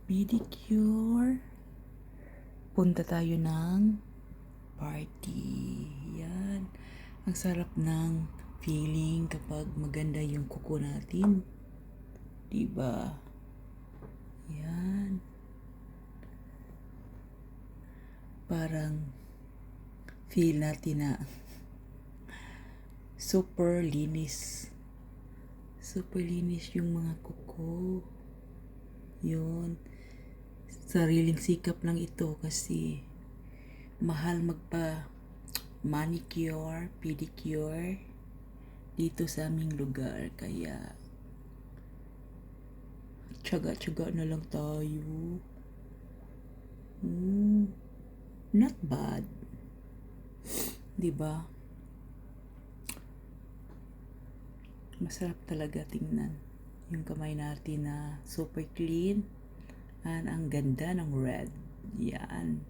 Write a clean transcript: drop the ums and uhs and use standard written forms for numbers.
pedicure. Punta tayo ng party. Yan. Ang sarap ng feeling kapag maganda yung kuko natin. Diba? Yan. Parang feel natin na super linis. Super linis yung mga kuko. Yun. Sariling sikap lang ito kasi mahal magpa manicure, pedicure dito sa aming lugar. Kaya tiyaga-tiyaga na lang tayo. Not bad. Diba? Masarap talaga tingnan yung kamay natin na super clean. Ang ganda ng red. Yan.